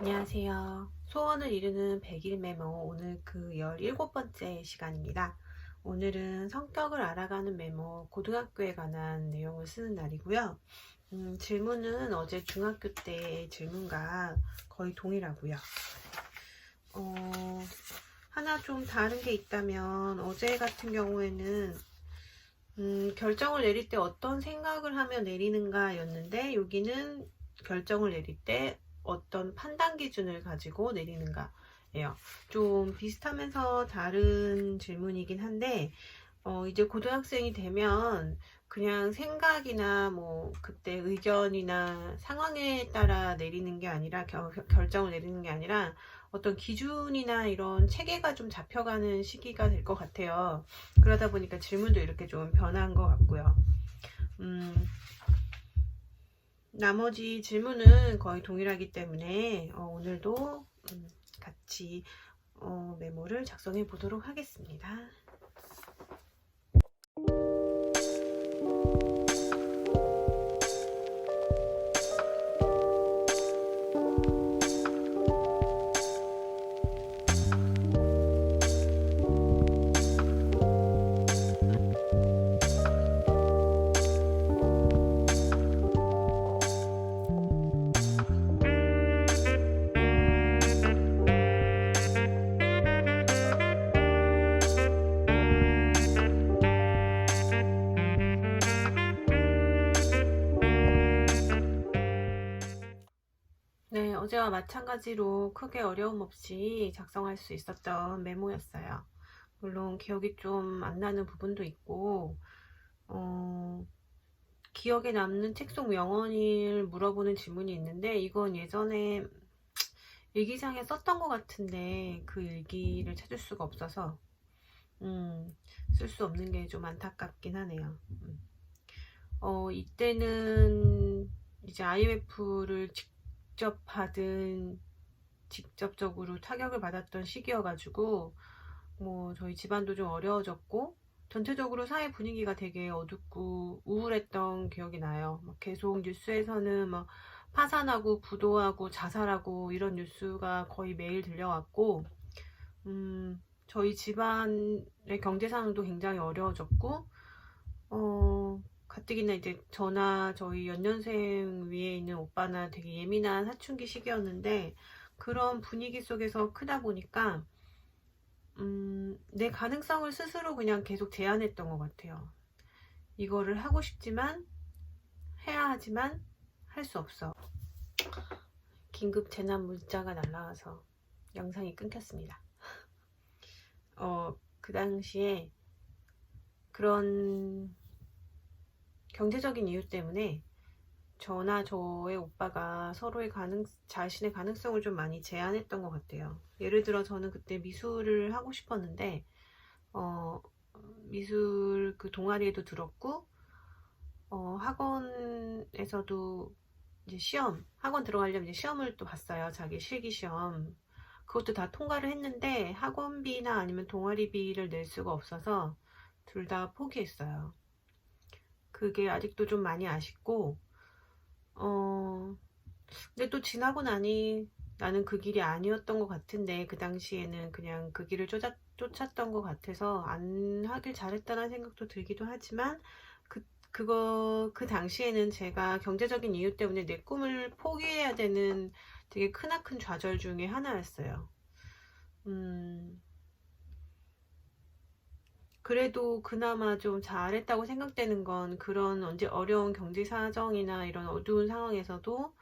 안녕하세요. 소원을 이루는 100일 메모, 오늘 그 17번째 시간입니다. 오늘은 성격을 알아가는 메모, 고등학교에 관한 내용을 쓰는 날이고요. 질문은 어제 중학교 때 질문과 거의 동일하고요. 하나 좀 다른 게 있다면 어제 같은 경우에는 결정을 내릴 때 어떤 생각을 하며 내리는가 였는데, 여기는 결정을 내릴 때 어떤 판단 기준을 가지고 내리는가 예요. 좀 비슷하면서 다른 질문이긴 한데, 이제 고등학생이 되면 그냥 생각이나 뭐 그때 의견이나 상황에 따라 내리는 게 아니라 결정을 내리는 게 아니라 어떤 기준이나 이런 체계가 좀 잡혀가는 시기가 될 것 같아요. 그러다 보니까 질문도 이렇게 좀 변한 것 같고요. 나머지 질문은 거의 동일하기 때문에 오늘도 같이 메모를 작성해 보도록 하겠습니다. 네, 어제와 마찬가지로 크게 어려움 없이 작성할 수 있었던 메모였어요. 물론 기억이 좀 안 나는 부분도 있고, 기억에 남는 책 속 명언을 물어보는 질문이 있는데, 이건 예전에 일기장에 썼던 것 같은데 그 일기를 찾을 수가 없어서 쓸 수 없는 게 좀 안타깝긴 하네요. 이때는 이제 IMF를 직접적으로 타격을 받았던 시기여가지고 뭐 저희 집안도 좀 어려워졌고 전체적으로 사회 분위기가 되게 어둡고 우울했던 기억이 나요. 계속 뉴스에서는 막 파산하고 부도하고 자살하고 이런 뉴스가 거의 매일 들려왔고, 저희 집안의 경제 상황도 굉장히 어려워졌고, 가뜩이나 이제 저나 저희 연년생 위에 있는 오빠나 되게 예민한 사춘기 시기였는데, 그런 분위기 속에서 크다 보니까 내 가능성을 스스로 그냥 계속 제한했던 것 같아요. 이거를 하고 싶지만, 해야 하지만 할 수 없어. 긴급 재난 문자가 날라와서 영상이 끊겼습니다. 그 당시에 그런 경제적인 이유 때문에 저나 저의 오빠가 서로의 자신의 가능성을 좀 많이 제한했던 것 같아요. 예를 들어 저는 그때 미술을 하고 싶었는데, 미술 그 동아리에도 들었고, 학원에서도 이제 학원 들어가려면 이제 시험을 또 봤어요. 자기 실기 시험. 그것도 다 통과를 했는데 학원비나 아니면 동아리비를 낼 수가 없어서 둘 다 포기했어요. 그게 아직도 좀 많이 아쉽고, 근데 또 지나고 나니 나는 그 길이 아니었던 것 같은데, 그 당시에는 그냥 그 길을 쫓았던 것 같아서 안 하길 잘했다는 생각도 들기도 하지만, 그 당시에는 제가 경제적인 이유 때문에 내 꿈을 포기해야 되는 되게 크나큰 좌절 중에 하나였어요. 그래도 그나마 좀 잘했다고 생각되는 건, 그런 언제 어려운 경제 사정이나 이런 어두운 상황에서도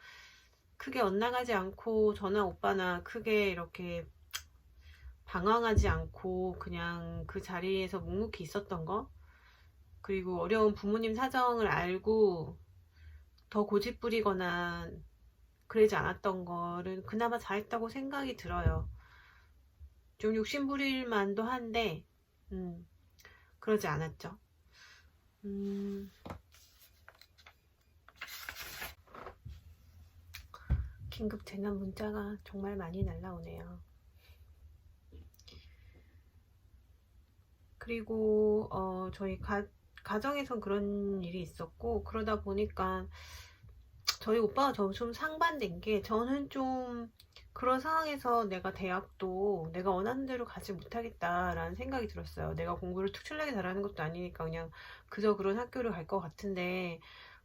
크게 엇나가지 않고 저나 오빠나 크게 이렇게 방황하지 않고 그냥 그 자리에서 묵묵히 있었던 거, 그리고 어려운 부모님 사정을 알고 더 고집부리거나 그러지 않았던 거를 그나마 잘했다고 생각이 들어요. 좀 욕심부릴 만도 한데 그러지 않았죠. 긴급 재난 문자가 정말 많이 날라오네요. 그리고 저희 가정에선 그런 일이 있었고, 그러다 보니까 저희 오빠가 저 좀 상반된 게, 저는 좀 그런 상황에서 내가 대학도 내가 원하는 대로 가지 못하겠다라는 생각이 들었어요. 내가 공부를 특출나게 잘하는 것도 아니니까 그냥 그저 그런 학교를 갈 것 같은데,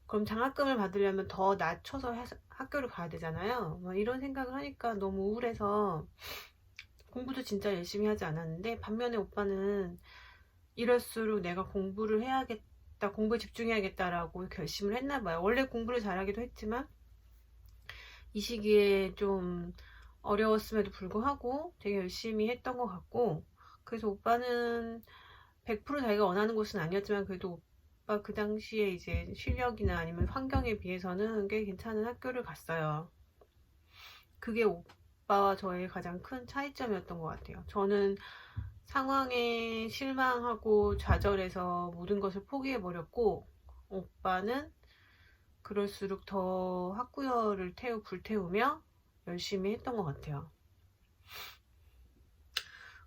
그럼 장학금을 받으려면 더 낮춰서 학교를 가야 되잖아요. 뭐 이런 생각을 하니까 너무 우울해서 공부도 진짜 열심히 하지 않았는데, 반면에 오빠는 이럴수록 내가 공부를 해야겠다, 공부에 집중해야겠다라고 결심을 했나 봐요. 원래 공부를 잘하기도 했지만 이 시기에 좀 어려웠음에도 불구하고 되게 열심히 했던 것 같고, 그래서 오빠는 100% 자기가 원하는 곳은 아니었지만 그래도 오빠 그 당시에 이제 실력이나 아니면 환경에 비해서는 꽤 괜찮은 학교를 갔어요. 그게 오빠와 저의 가장 큰 차이점이었던 것 같아요. 저는 상황에 실망하고 좌절해서 모든 것을 포기해버렸고, 오빠는 그럴수록 더 학구열을 불태우며 열심히 했던 것 같아요.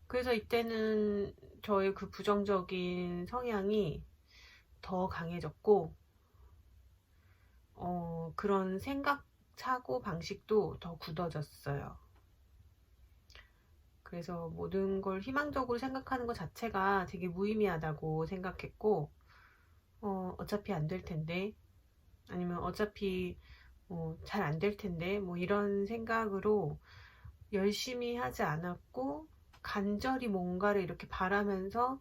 그래서 이때는 저의 그 부정적인 성향이 더 강해졌고, 그런 생각, 사고 방식도 더 굳어졌어요. 그래서 모든 걸 희망적으로 생각하는 것 자체가 되게 무의미하다고 생각했고, 어차피 안 될 텐데, 아니면 어차피 잘 안 될 텐데, 뭐 이런 생각으로 열심히 하지 않았고, 간절히 뭔가를 이렇게 바라면서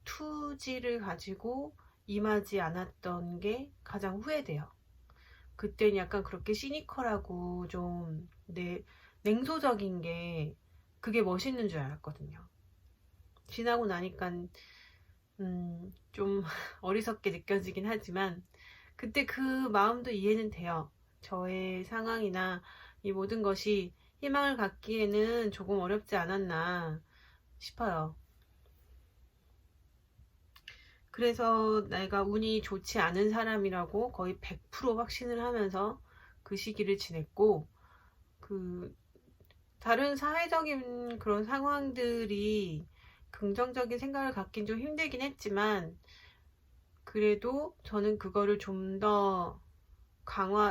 투지를 가지고 임하지 않았던 게 가장 후회돼요. 그때는 약간 그렇게 시니컬하고 좀 냉소적인 게 그게 멋있는 줄 알았거든요. 지나고 나니까 좀 어리석게 느껴지긴 하지만 그때 그 마음도 이해는 돼요. 저의 상황이나 이 모든 것이 희망을 갖기에는 조금 어렵지 않았나 싶어요. 그래서 내가 운이 좋지 않은 사람이라고 거의 100% 확신을 하면서 그 시기를 지냈고, 그 다른 사회적인 그런 상황들이 긍정적인 생각을 갖긴 좀 힘들긴 했지만, 그래도 저는 그거를 좀 더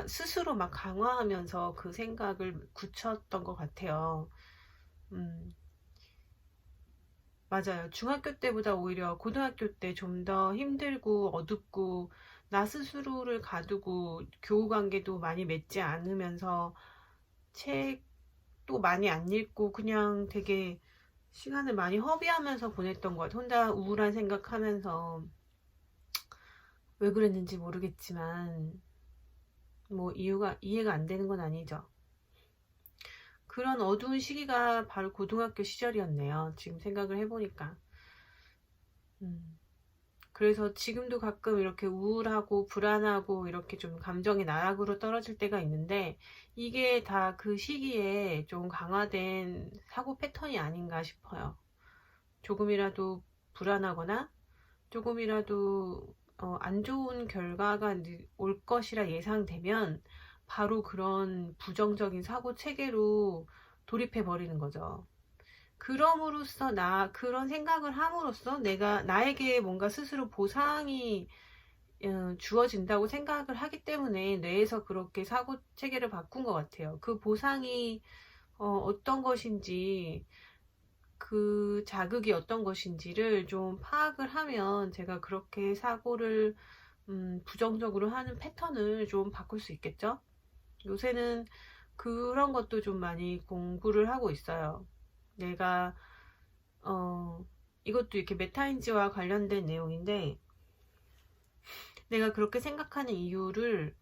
스스로 막 강화하면서 그 생각을 굳혔던 것 같아요. 음, 맞아요. 중학교 때보다 오히려 고등학교 때 좀 더 힘들고 어둡고, 나 스스로를 가두고 교우 관계도 많이 맺지 않으면서 책도 많이 안 읽고 그냥 되게 시간을 많이 허비하면서 보냈던 것 같아요. 혼자 우울한 생각하면서. 왜 그랬는지 모르겠지만 뭐 이해가 안 되는 건 아니죠. 그런 어두운 시기가 바로 고등학교 시절이었네요. 지금 생각을 해보니까. 그래서 지금도 가끔 이렇게 우울하고 불안하고 이렇게 좀 감정이 나락으로 떨어질 때가 있는데, 이게 다 그 시기에 좀 강화된 사고 패턴이 아닌가 싶어요. 조금이라도 불안하거나 조금이라도 안 좋은 결과가 올 것이라 예상되면 바로 그런 부정적인 사고 체계로 돌입해 버리는 거죠. 그럼으로써 그런 생각을 함으로써 나에게 뭔가 스스로 보상이 주어진다고 생각을 하기 때문에 뇌에서 그렇게 사고 체계를 바꾼 것 같아요. 그 보상이 어떤 것인지, 그 자극이 어떤 것인지를 좀 파악을 하면 제가 그렇게 사고를 부정적으로 하는 패턴을 좀 바꿀 수 있겠죠? 요새는 그런 것도 좀 많이 공부를 하고 있어요. 내가 이것도 이렇게 메타인지와 관련된 내용인데, 내가 그렇게 생각하는 이유를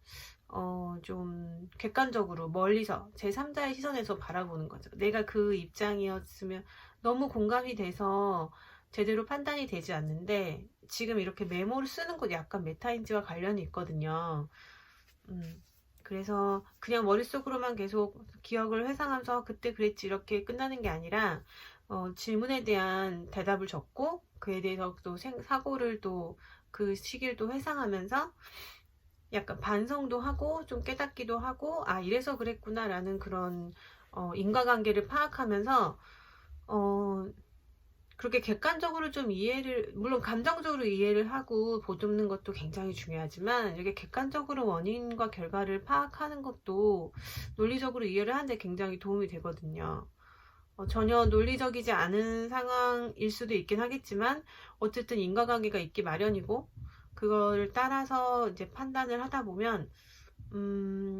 좀 객관적으로 멀리서 제3자의 시선에서 바라보는 거죠. 내가 그 입장이었으면 너무 공감이 돼서 제대로 판단이 되지 않는데, 지금 이렇게 메모를 쓰는 것도 약간 메타인지와 관련이 있거든요. 그래서 그냥 머릿속으로만 계속 기억을 회상하면서 그때 그랬지 이렇게 끝나는 게 아니라, 질문에 대한 대답을 적고 그에 대해서 또 사고를 또 그 시기를 또 회상하면서 약간 반성도 하고 좀 깨닫기도 하고, 아 이래서 그랬구나 라는 그런 인과관계를 파악하면서 그렇게 객관적으로 좀 이해를, 물론 감정적으로 이해를 하고 보듬는 것도 굉장히 중요하지만, 이렇게 객관적으로 원인과 결과를 파악하는 것도 논리적으로 이해를 하는데 굉장히 도움이 되거든요. 전혀 논리적이지 않은 상황일 수도 있긴 하겠지만, 어쨌든 인과관계가 있기 마련이고, 그걸 따라서 이제 판단을 하다 보면,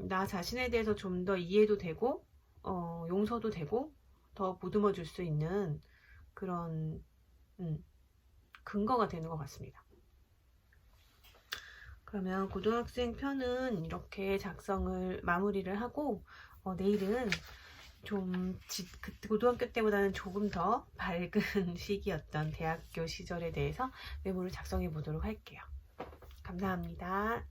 나 자신에 대해서 좀 더 이해도 되고, 용서도 되고, 더 보듬어 줄 수 있는 그런, 근거가 되는 것 같습니다. 그러면 고등학생 편은 이렇게 작성을 마무리를 하고, 내일은 좀 고등학교 때보다는 조금 더 밝은 시기였던 대학교 시절에 대해서 메모를 작성해 보도록 할게요. 감사합니다.